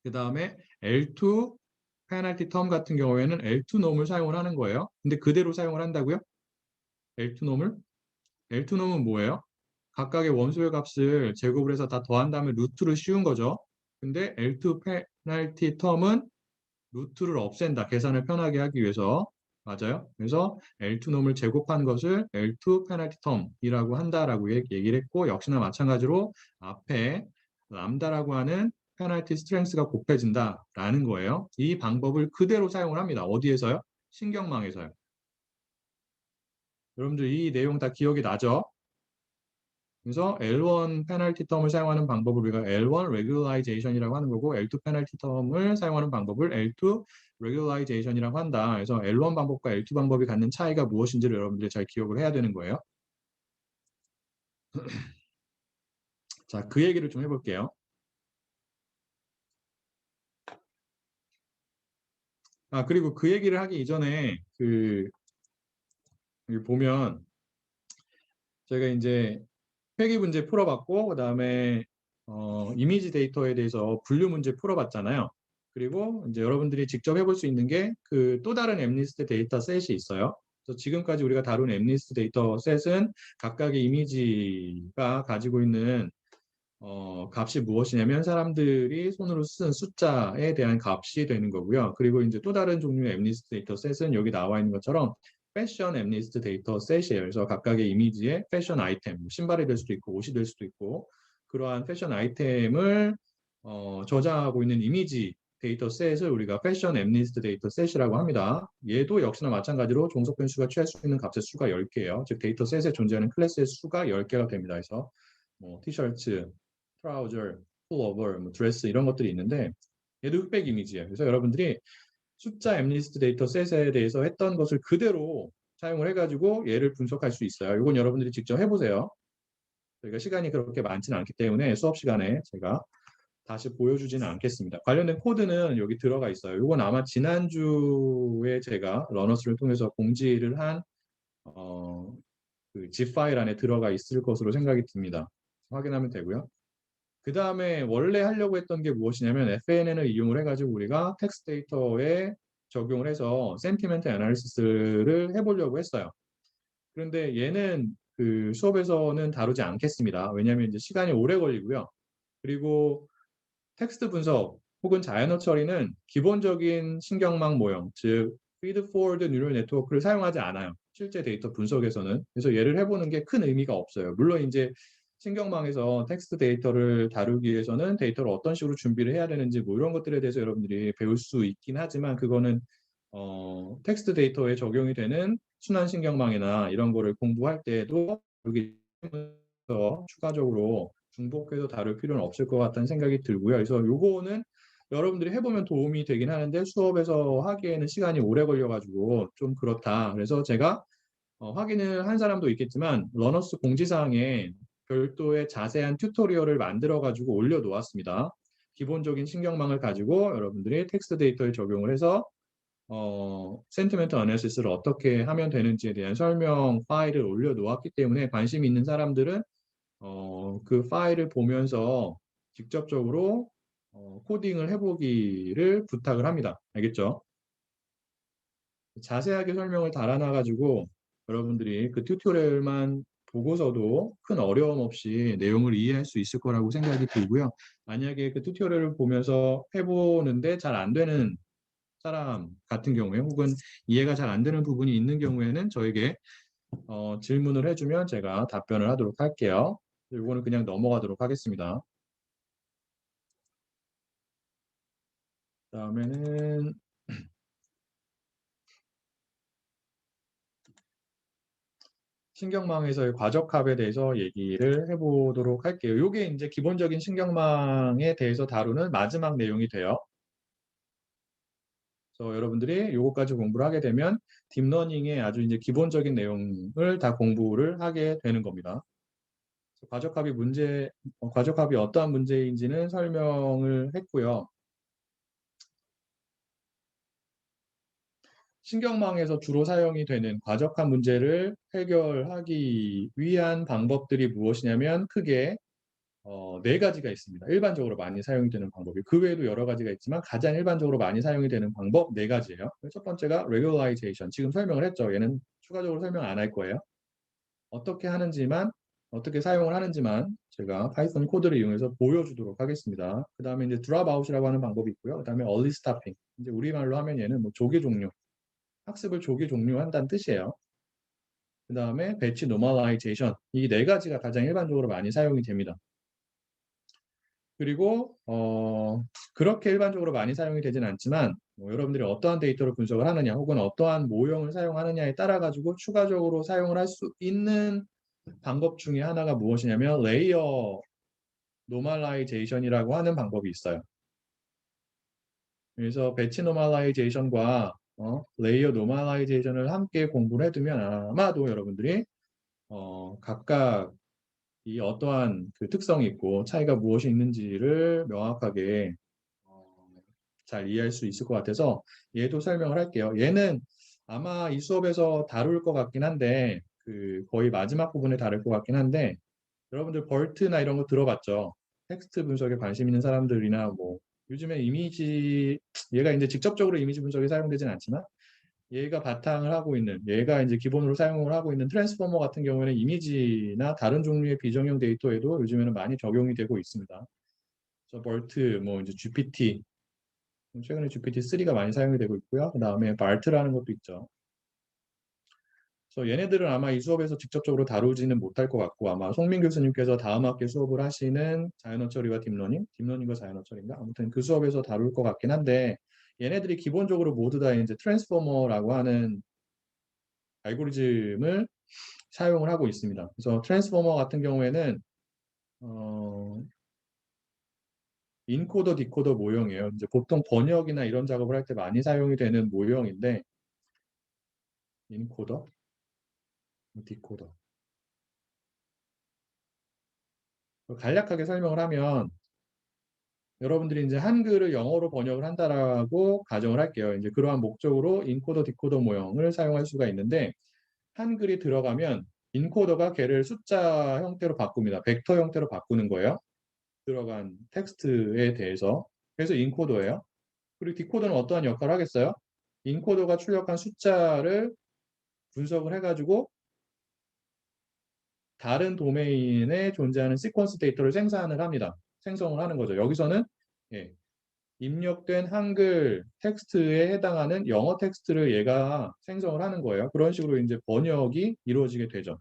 그 다음에 L2 페널티 텀 같은 경우에는 L2 놈을 사용을 하는 거예요. 근데 그대로 사용을 한다고요? L2 놈을? L2 놈은 뭐예요? 각각의 원소의 값을 제곱을 해서 다 더한 다음에 루트를 씌운 거죠. 근데 L2 페널티 텀은 루트를 없앤다. 계산을 편하게 하기 위해서. 맞아요. 그래서 L2 놈을 제곱한 것을 L2 페널티 텀이라고 한다라고 얘기를 했고 역시나 마찬가지로 앞에 람다라고 하는 페널티 스트렝스가 곱해진다라는 거예요. 이 방법을 그대로 사용을 합니다. 어디에서요? 신경망에서요. 여러분들 이 내용 다 기억이 나죠? 그래서 L1 페널티 텀을 사용하는 방법을 우리가 L1 regularization 이라고 하는 거고 L2 페널티 텀을 사용하는 방법을 L2 regularization 이라고 한다. 그래서 L1 방법과 L2 방법이 갖는 차이가 무엇인지를 여러분들이 잘 기억을 해야 되는 거예요. 자, 그 얘기를 좀 해볼게요. 그리고 그 얘기를 하기 이전에 여기 보면 제가 이제 회귀 문제 풀어봤고 그다음에 이미지 데이터에 대해서 분류 문제 풀어봤잖아요. 그리고 이제 여러분들이 직접 해볼 수 있는 게 그 또 다른 엠니스트 데이터 셋이 있어요. 그래서 지금까지 우리가 다룬 엠니스트 데이터 셋은 각각의 이미지가 가지고 있는 값이 무엇이냐면 사람들이 손으로 쓴 숫자에 대한 값이 되는 거고요. 그리고 이제 또 다른 종류의 엠니스트 데이터 셋은 여기 나와 있는 것처럼 패션 엠니스트 데이터 셋이에요. 그래서 각각의 이미지에 패션 아이템, 신발이 될 수도 있고 옷이 될 수도 있고 그러한 패션 아이템을 저장하고 있는 이미지 데이터 셋을 우리가 패션 엠니스트 데이터 셋이라고 합니다. 얘도 역시나 마찬가지로 종속 변수가 취할 수 있는 값의 수가 10개예요. 즉 데이터 셋에 존재하는 클래스의 수가 10개가 됩니다. 그래서 뭐 티셔츠, 트라우저, 풀오버, 뭐 드레스 이런 것들이 있는데 얘도 흑백 이미지예요. 그래서 여러분들이 숫자 엠리스트 데이터 셋에 대해서 했던 것을 그대로 사용을 해가지고 얘를 분석할 수 있어요. 이건 여러분들이 직접 해보세요. 저희가 시간이 그렇게 많지는 않기 때문에 수업 시간에 제가 다시 보여주지는 않겠습니다. 관련된 코드는 여기 들어가 있어요. 이건 아마 지난주에 제가 러너스를 통해서 공지를 한 그 zip 파일 안에 들어가 있을 것으로 생각이 듭니다. 확인하면 되고요. 그 다음에 원래 하려고 했던 게 무엇이냐면 FNN을 이용을 해가지고 우리가 텍스트 데이터에 적용을 해서 센티멘트 애널리시스를 해보려고 했어요. 그런데 얘는 그 수업에서는 다루지 않겠습니다. 왜냐하면 이제 시간이 오래 걸리고요. 그리고 텍스트 분석 혹은 자연어 처리는 기본적인 신경망 모형, 즉 feed forward 뉴럴 네트워크를 사용하지 않아요. 실제 데이터 분석에서는. 그래서 얘를 해보는 게 큰 의미가 없어요. 물론 이제 신경망에서 텍스트 데이터를 다루기 위해서는 데이터를 어떤 식으로 준비를 해야 되는지 뭐 이런 것들에 대해서 여러분들이 배울 수 있긴 하지만 그거는 텍스트 데이터에 적용이 되는 순환 신경망이나 이런 거를 공부할 때도 여기 추가적으로 중복해서 다룰 필요는 없을 것 같다는 생각이 들고요. 그래서 요거는 여러분들이 해보면 도움이 되긴 하는데 수업에서 하기에는 시간이 오래 걸려가지고 좀 그렇다. 그래서 제가 확인을 한 사람도 있겠지만 러너스 공지사항에 별도의 자세한 튜토리얼을 만들어가지고 올려놓았습니다. 기본적인 신경망을 가지고 여러분들이 텍스트 데이터에 적용을 해서 센티멘트 어널리시스를 어떻게 하면 되는지에 대한 설명 파일을 올려놓았기 때문에 관심 있는 사람들은 그 파일을 보면서 직접적으로 코딩을 해보기를 부탁을 합니다. 알겠죠? 자세하게 설명을 달아놔가지고 여러분들이 그 튜토리얼만 보고서도 큰 어려움 없이 내용을 이해할 수 있을 거라고 생각이 들고요. 만약에 그 튜토리얼을 보면서 해보는데 잘 안 되는 사람 같은 경우에 혹은 이해가 잘 안 되는 부분이 있는 경우에는 저에게 질문을 해주면 제가 답변을 하도록 할게요. 이거는 그냥 넘어가도록 하겠습니다. 다음에는 신경망에서의 과적합에 대해서 얘기를 해보도록 할게요. 이게 이제 기본적인 신경망에 대해서 다루는 마지막 내용이 돼요. 그래서 여러분들이 요거까지 공부를 하게 되면 딥러닝의 아주 이제 기본적인 내용을 다 공부를 하게 되는 겁니다. 과적합이 어떠한 문제인지는 설명을 했고요. 신경망에서 주로 사용이 되는 과적한 문제를 해결하기 위한 방법들이 무엇이냐면 크게 네 가지가 있습니다. 일반적으로 많이 사용이 되는 방법이. 그 외에도 여러 가지가 있지만 가장 일반적으로 많이 사용이 되는 방법 네 가지예요. 첫 번째가 regularization. 지금 설명을 했죠. 얘는 추가적으로 설명 안 할 거예요. 어떻게 하는지만 어떻게 사용을 하는지만 제가 파이썬 코드를 이용해서 보여주도록 하겠습니다. 그 다음에 이제 drop out이라고 하는 방법이 있고요. 그 다음에 early stopping. 이제 우리말로 하면 얘는 뭐 조기 종료. 학습을 조기 종료한다는 뜻이에요. 그 다음에 배치 노멀라이제이션. 이 네 가지가 가장 일반적으로 많이 사용이 됩니다. 그리고 그렇게 일반적으로 많이 사용이 되진 않지만 여러분들이 어떠한 데이터를 분석을 하느냐 혹은 어떠한 모형을 사용하느냐에 따라 가지고 추가적으로 사용을 할 수 있는 방법 중에 하나가 무엇이냐면 레이어 노멀라이제이션이라고 하는 방법이 있어요. 그래서 배치 노멀라이제이션과 레이어 노멀라이제이션을 함께 공부를 해두면 아마도 여러분들이 각각 이 어떠한 그 특성이 있고 차이가 무엇이 있는지를 명확하게 잘 이해할 수 있을 것 같아서 얘도 설명을 할게요. 얘는 아마 이 수업에서 다룰 것 같긴 한데 그 거의 마지막 부분에 다룰 것 같긴 한데 여러분들 벌트나 이런 거 들어봤죠? 텍스트 분석에 관심 있는 사람들이나 뭐 요즘에 이미지 얘가 이제 직접적으로 이미지 분석에 사용되진 않지만 얘가 바탕을 하고 있는 얘가 이제 기본으로 사용을 하고 있는 트랜스포머 같은 경우에는 이미지나 다른 종류의 비정형 데이터에도 요즘에는 많이 적용이 되고 있습니다. 그래서 벌트 뭐 이제 GPT 최근에 GPT-3가 많이 사용이 되고 있고요. 그 다음에 발트라는 것도 있죠. 그래서 얘네들은 아마 이 수업에서 직접적으로 다루지는 못할 것 같고 아마 송민 교수님께서 다음 학기 수업을 하시는 자연어 처리와 딥러닝과 자연어 처리인가 아무튼 그 수업에서 다룰 것 같긴 한데 얘네들이 기본적으로 모두 다 이제 트랜스포머라고 하는 알고리즘을 사용을 하고 있습니다. 그래서 트랜스포머 같은 경우에는 인코더, 디코더 모형이에요. 이제 보통 번역이나 이런 작업을 할 때 많이 사용이 되는 모형인데, 인코더, 디코더. 간략하게 설명을 하면 여러분들이 이제 한글을 영어로 번역을 한다라고 가정을 할게요. 이제 그러한 목적으로 인코더, 디코더 모형을 사용할 수가 있는데 한글이 들어가면 인코더가 걔를 숫자 형태로 바꿉니다. 벡터 형태로 바꾸는 거예요. 들어간 텍스트에 대해서. 그래서 인코더예요. 그리고 디코더는 어떠한 역할을 하겠어요? 인코더가 출력한 숫자를 분석을 해가지고 다른 도메인에 존재하는 시퀀스 데이터를 생산을 합니다. 생성을 하는 거죠. 여기서는 예, 입력된 한글 텍스트에 해당하는 영어 텍스트를 얘가 생성을 하는 거예요. 그런 식으로 이제 번역이 이루어지게 되죠.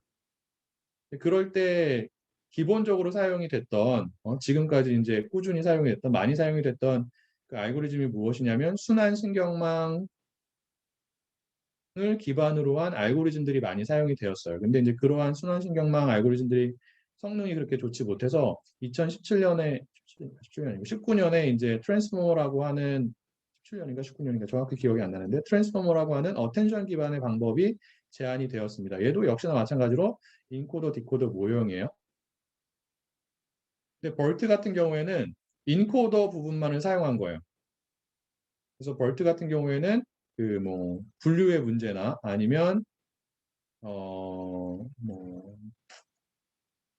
그럴 때 기본적으로 사용이 됐던 지금까지 이제 꾸준히 사용이 됐던 많이 사용이 됐던 그 알고리즘이 무엇이냐면 순환 신경망을 기반으로 한 알고리즘들이 많이 사용이 되었어요. 근데 이제 그러한 순환 신경망 알고리즘들이 성능이 그렇게 좋지 못해서 2017년에 17년이고 19년에 이제 트랜스포머라고 하는 17년인가 19년인가 정확히 기억이 안 나는데 트랜스포머라고 하는 어텐션 기반의 방법이 제안이 되었습니다. 얘도 역시나 마찬가지로 인코더 디코더 모형이에요. 근데 벌트 같은 경우에는 인코더 부분만을 사용한 거예요. 그래서 벌트 같은 경우에는 그 뭐 분류의 문제나 아니면 뭐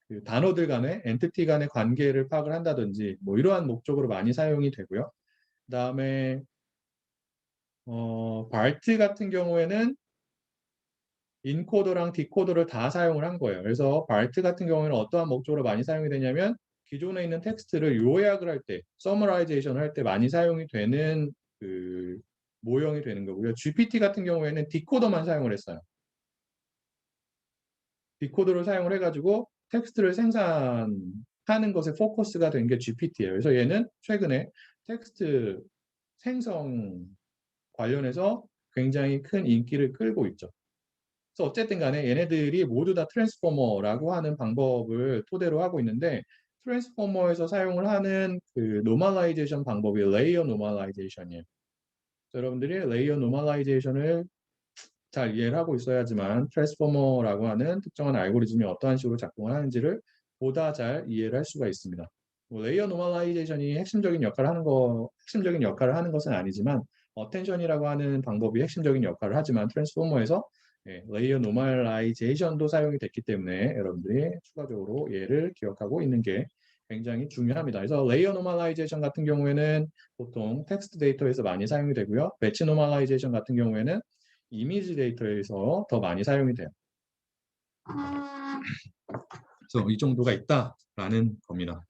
그 단어들 간의 엔티티 간의 관계를 파악을 한다든지 뭐 이러한 목적으로 많이 사용이 되고요. 그다음에 발트 같은 경우에는 인코더랑 디코더를 다 사용을 한 거예요. 그래서 발트 같은 경우에는 어떠한 목적으로 많이 사용이 되냐면 기존에 있는 텍스트를 요약을 할 때, 서머라이제이션을 할 때 많이 사용이 되는 그 모형이 되는 거고요. GPT 같은 경우에는 디코더만 사용을 했어요. 디코더를 사용을 해가지고 텍스트를 생산하는 것에 포커스가 된 게 GPT예요. 그래서 얘는 최근에 텍스트 생성 관련해서 굉장히 큰 인기를 끌고 있죠. 그래서 어쨌든 간에 얘네들이 모두 다 트랜스포머라고 하는 방법을 토대로 하고 있는데 트랜스포머에서 사용을 하는 그 노멀라이제이션 방법이 레이어 노멀라이제이션이에요. 여러분들이 레이어 노멀라이제이션을 잘 이해를 하고 있어야지만 트랜스포머라고 하는 특정한 알고리즘이 어떠한 식으로 작동을 하는지를 보다 잘 이해를 할 수가 있습니다. 뭐 레이어 노멀라이제이션이 핵심적인 역할을 하는 것은 아니지만 어텐션이라고 하는 방법이 핵심적인 역할을 하지만 트랜스포머에서 레이어 노멀라이제이션도 사용이 됐기 때문에 여러분들이 추가적으로 얘를 기억하고 있는 게 굉장히 중요합니다. 그래서 레이어 노멀라이제이션 같은 경우에는 보통 텍스트 데이터에서 많이 사용이 되고요. 배치 노멀라이제이션 같은 경우에는 이미지 데이터에서 더 많이 사용이 돼요. 그래서 이 정도가 있다라는 겁니다.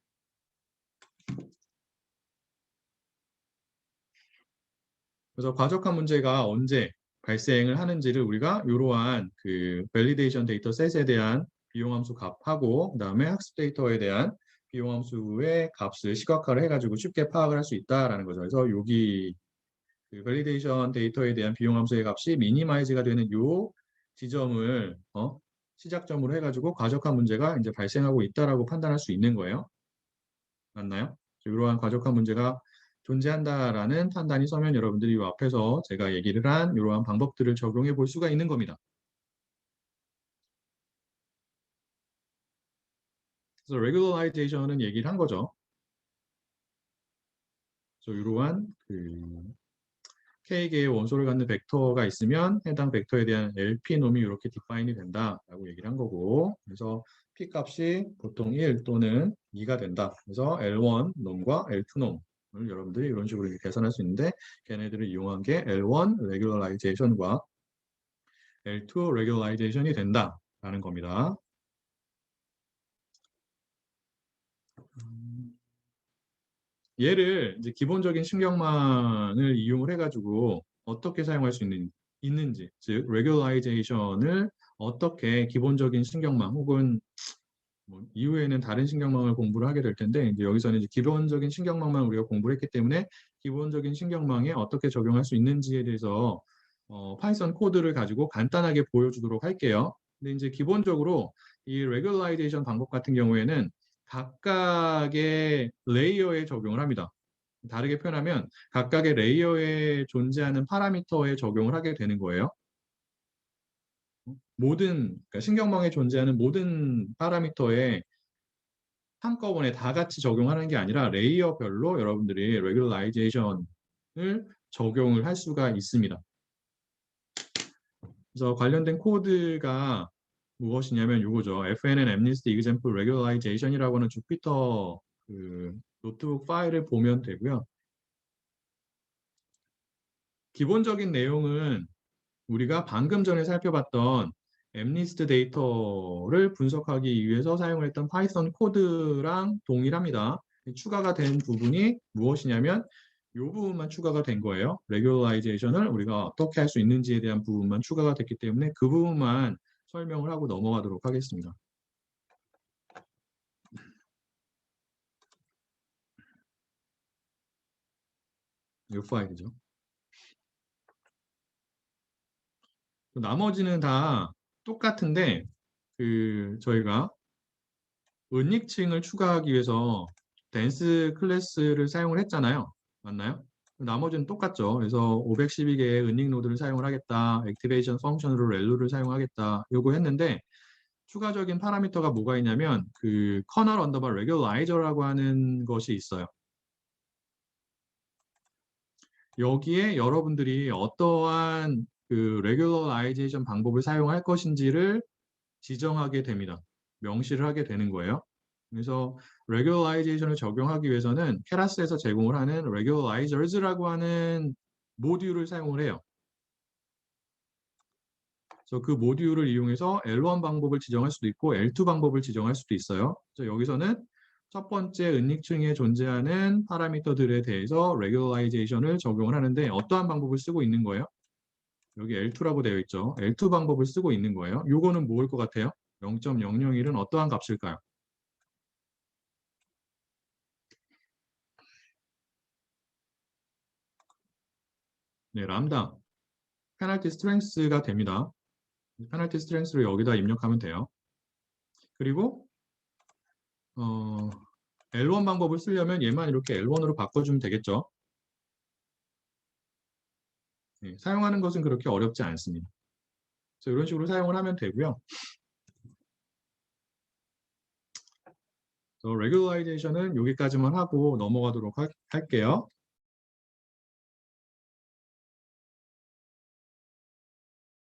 그래서 과적한 문제가 언제 발생을 하는지를 우리가 이러한 그 밸리데이션 데이터 셋에 대한 비용함수 값하고 그다음에 학습 데이터에 대한 비용함수의 값을 시각화를 해가지고 쉽게 파악을 할 수 있다라는 거죠. 그래서 여기 그 밸리데이션 데이터에 대한 비용함수의 값이 미니마이즈가 되는 요 지점을 시작점으로 해가지고 과적한 문제가 이제 발생하고 있다라고 판단할 수 있는 거예요. 맞나요? 이러한 과적한 문제가 존재한다라는 판단이 서면 여러분들이 이 앞에서 제가 얘기를 한 이러한 방법들을 적용해 볼 수가 있는 겁니다. 그래서 regularization 얘기를 한 거죠. 그래서 이러한 그 K개의 원소를 갖는 벡터가 있으면 해당 벡터에 대한 LP 놈이 이렇게 디파인이 된다라고 얘기를 한 거고 그래서 P 값이 보통 1 또는 2가 된다. 그래서 L1 놈과 L2 놈을 여러분들이 이런 식으로 계산할 수 있는데 걔네들을 이용한 게 L1 regularization과 L2 regularization이 된다라는 겁니다. 얘를 이제 기본적인 신경망을 이용을 해가지고 어떻게 사용할 수 있는지, 즉 regularization을 어떻게 기본적인 신경망 혹은 뭐 이후에는 다른 신경망을 공부를 하게 될 텐데 이제 여기서는 이제 기본적인 신경망만 우리가 공부를 했기 때문에 기본적인 신경망에 어떻게 적용할 수 있는지에 대해서 파이썬 코드를 가지고 간단하게 보여주도록 할게요. 근데 이제 기본적으로 이 regularization 방법 같은 경우에는 각각의 레이어에 적용을 합니다. 다르게 표현하면 각각의 레이어에 존재하는 파라미터에 적용을 하게 되는 거예요. 그러니까 신경망에 존재하는 모든 파라미터에 한꺼번에 다 같이 적용하는 게 아니라 레이어별로 여러분들이 레귤라이제이션을 적용을 할 수가 있습니다. 그래서 관련된 코드가 무엇이냐면 이거죠. FNN Amnesty Example Regularization이라고 하는 주피터 그 노트북 파일을 보면 되고요. 기본적인 내용은 우리가 방금 전에 살펴봤던 엠니스트 데이터를 분석하기 위해서 사용했던 파이썬 코드랑 동일합니다. 추가가 된 부분이 무엇이냐면 이 부분만 추가가 된 거예요. 레귤라이제이션을 우리가 어떻게 할 수 있는지에 대한 부분만 추가가 됐기 때문에 그 부분만 설명을 하고 넘어가도록 하겠습니다. 이 파일이죠. 나머지는 다 똑같은데 저희가 은닉층을 추가하기 위해서 댄스 클래스를 사용을 했잖아요. 맞나요? 나머지는 똑같죠. 그래서 512개의 은닉 노드를 사용을 하겠다. 액티베이션 펑션으로 렐루를 사용하겠다. 요거 했는데 추가적인 파라미터가 뭐가 있냐면 그 커널 언더바 레귤라이저라고 하는 것이 있어요. 여기에 여러분들이 어떠한 그 레귤라이제이션 방법을 사용할 것인지를 지정하게 됩니다. 명시를 하게 되는 거예요. 그래서 regularization 을 적용하기 위해서는 케라스에서 제공을 하는 regularizers라고 하는 모듈을 사용을 해요. 그래서 그 모듈을 이용해서 L1 방법을 지정할 수도 있고 L2 방법을 지정할 수도 있어요. 그래서 여기서는 첫 번째 은닉층에 존재하는 파라미터들에 대해서 regularization을 적용을 하는데 어떠한 방법을 쓰고 있는 거예요? 여기 L2라고 되어 있죠. L2 방법을 쓰고 있는 거예요. 요거는 뭐일 것 같아요? 0.001은 어떠한 값일까요? 네, 람다. 페널티 스트렝스가 됩니다. 페널티 스트렝스를 여기다 입력하면 돼요. 그리고 L1 방법을 쓰려면 얘만 이렇게 L1으로 바꿔주면 되겠죠. 네, 사용하는 것은 그렇게 어렵지 않습니다. 그래서 이런 식으로 사용을 하면 되고요. 레귤라이제이션은 여기까지만 하고 넘어가도록 할게요.